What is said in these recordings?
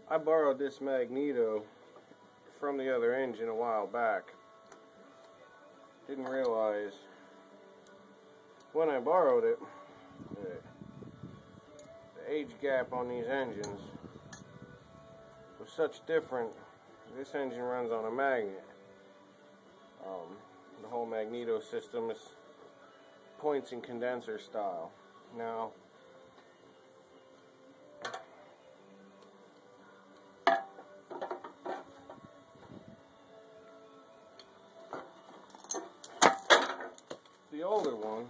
I borrowed this Magneto from the other engine a while back. Didn't realize when I borrowed it that the age gap on these engines was such different. This engine runs on a magnet. The whole Magneto system is points and condenser style. Now, the older one,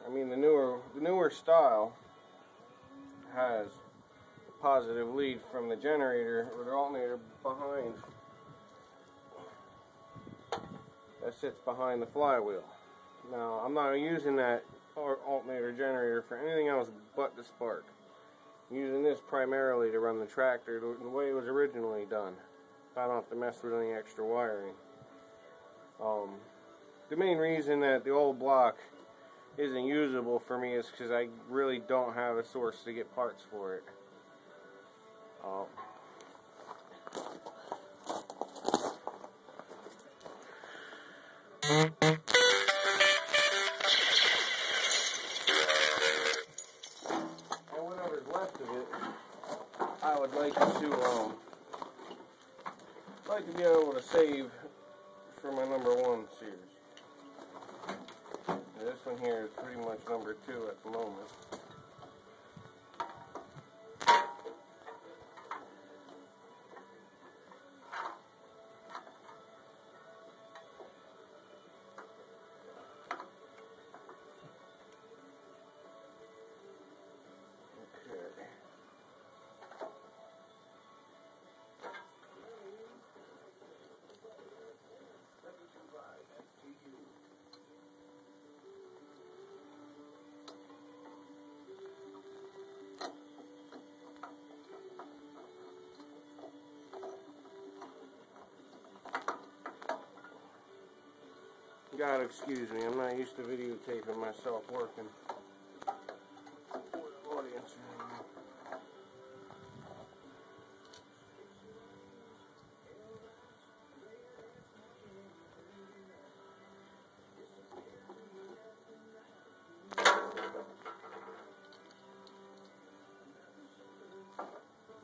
I mean the newer style has a positive lead from the generator or the alternator behind that sits behind the flywheel. Now, I'm not using that alternator generator for anything else but the spark. I'm using this primarily to run the tractor the way it was originally done. I don't have to mess with any extra wiring. The main reason that the old block isn't usable for me is because I really don't have a source to get parts for it. And whatever's left of it, I would like to be able to save for my #1 Sears. Now, this one here is pretty much #2 at the moment. God, excuse me, I'm not used to videotaping myself working for the audience anymore.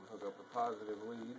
Hook up a positive lead.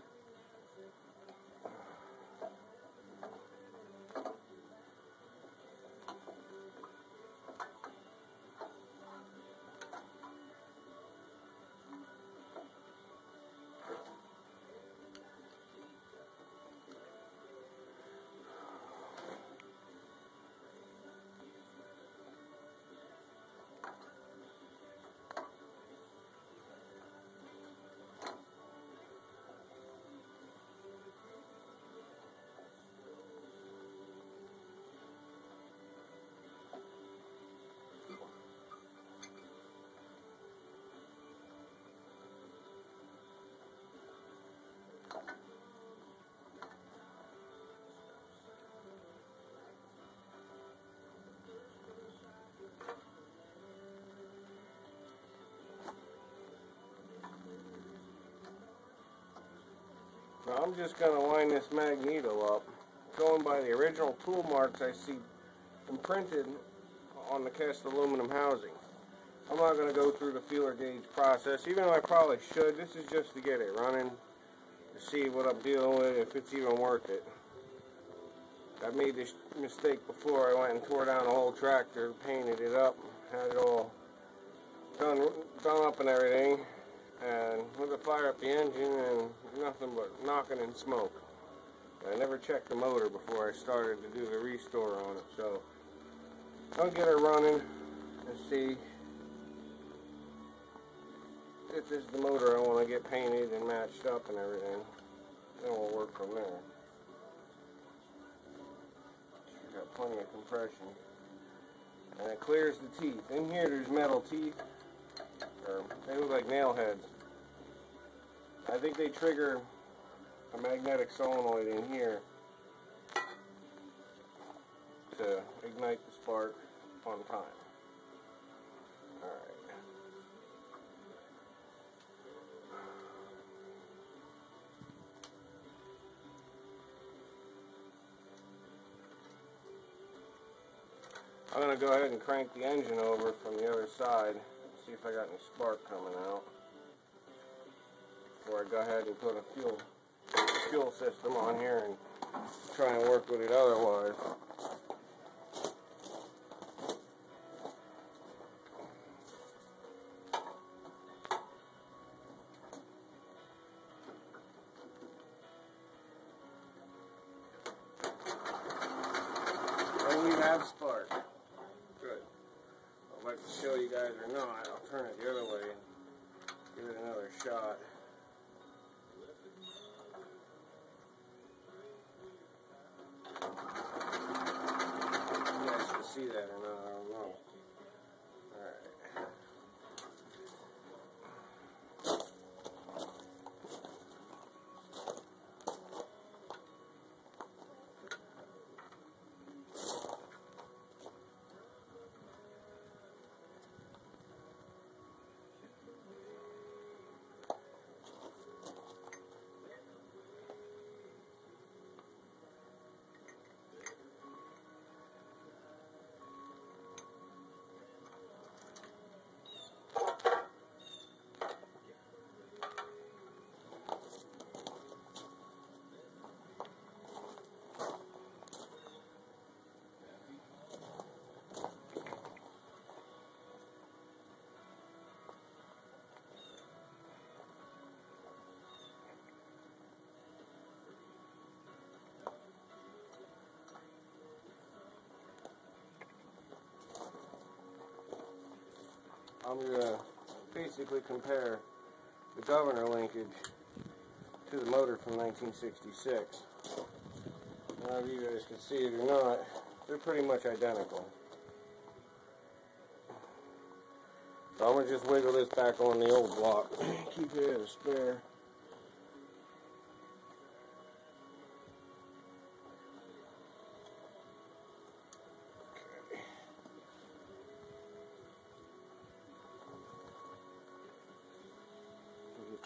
Now I'm just going to line this Magneto up, going by the original tool marks I see imprinted on the cast aluminum housing. I'm not going to go through the feeler gauge process, even though I probably should. This is just to get it running, to see what I'm dealing with, if it's even worth it. I made this mistake before. I went and tore down the whole tractor, painted it up, had it all done up and everything. And went to fire up the engine and nothing but knocking and smoke. I never checked the motor before I started to do the restore on it, so I'll get her running and see if this is the motor I want to get painted and matched up and everything. Then we'll work from there. Got plenty of compression. And it clears the teeth. In here there's metal teeth. They look like nail heads. I think they trigger a magnetic solenoid in here to ignite the spark on time. Alright. I'm going to go ahead and crank the engine over from the other side, see if I got any spark coming out, before I go ahead and put a fuel system on here and try and work with it otherwise. And we have spark. Good. I'd like to show you guys or not. I'll turn it the other way and give it another shot. You guys can see that or not, I don't know. Alright. I'm going to basically compare the governor linkage to the motor from 1966. Now, if you guys can see it or not, they're pretty much identical. So I'm going to just wiggle this back on the old block. Keep it as a spare.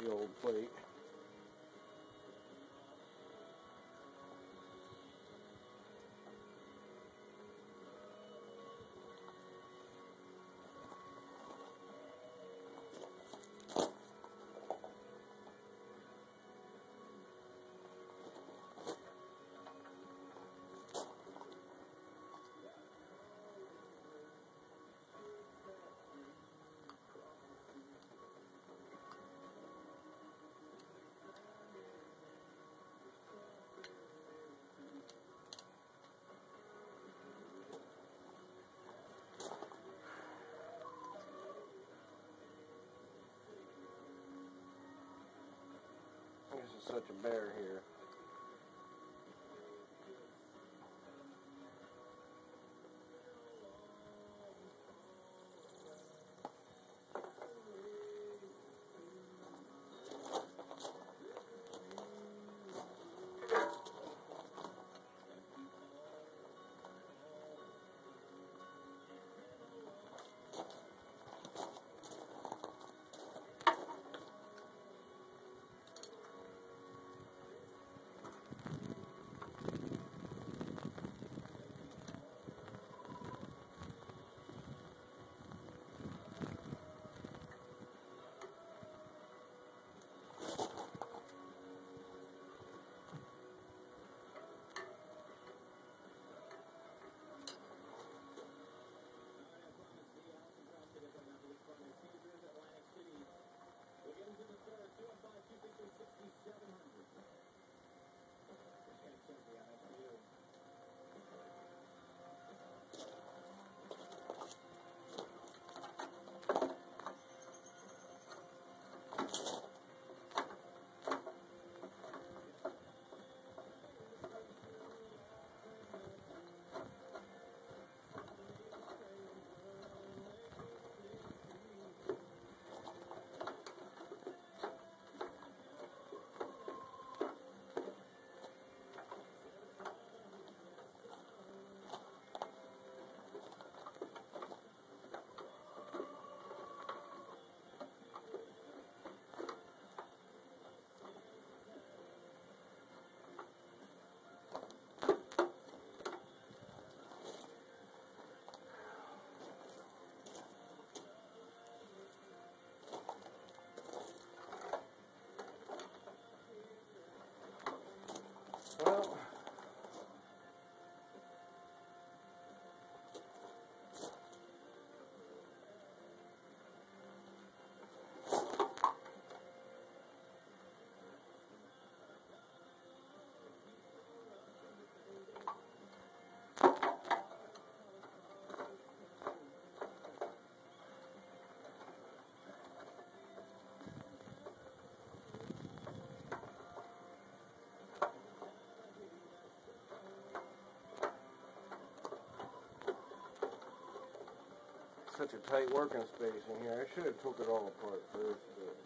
The old plate. This is such a bear here. such a tight working space in here. I should have took it all apart first. But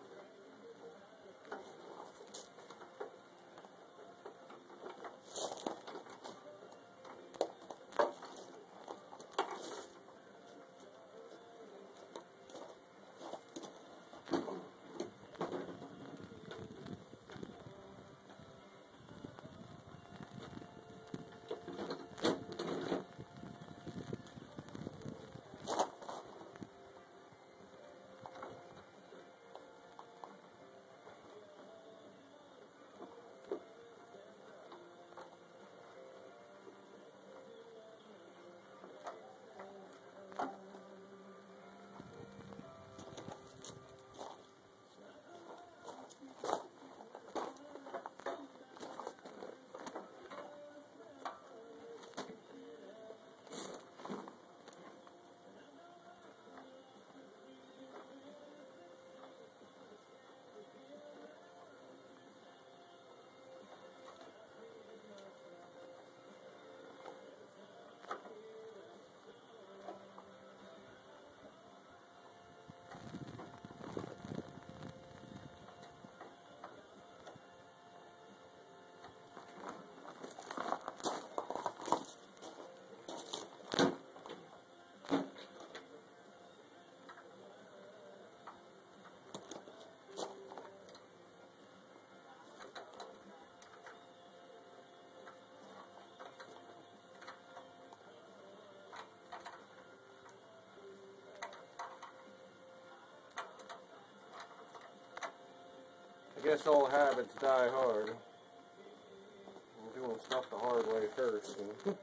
I guess all habits die hard. I'm doing stuff the hard way first. And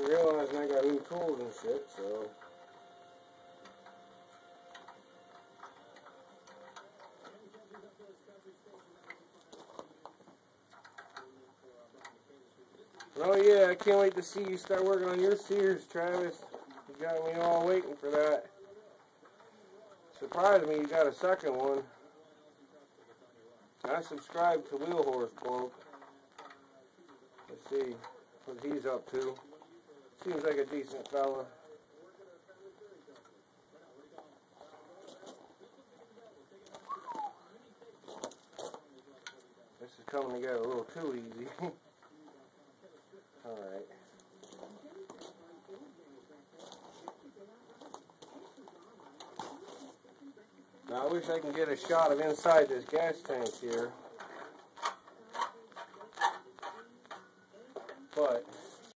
realizing I got new tools and shit, so. Oh yeah, I can't wait to see you start working on your Sears, Travis. You got me all waiting for that. Surprised me you got a second one. I subscribed to Wheel Horse Bloke. Let's see what he's up to. Seems like a decent fella. This is coming together a little too easy. Alright. Now I wish I can get a shot of inside this gas tank here. But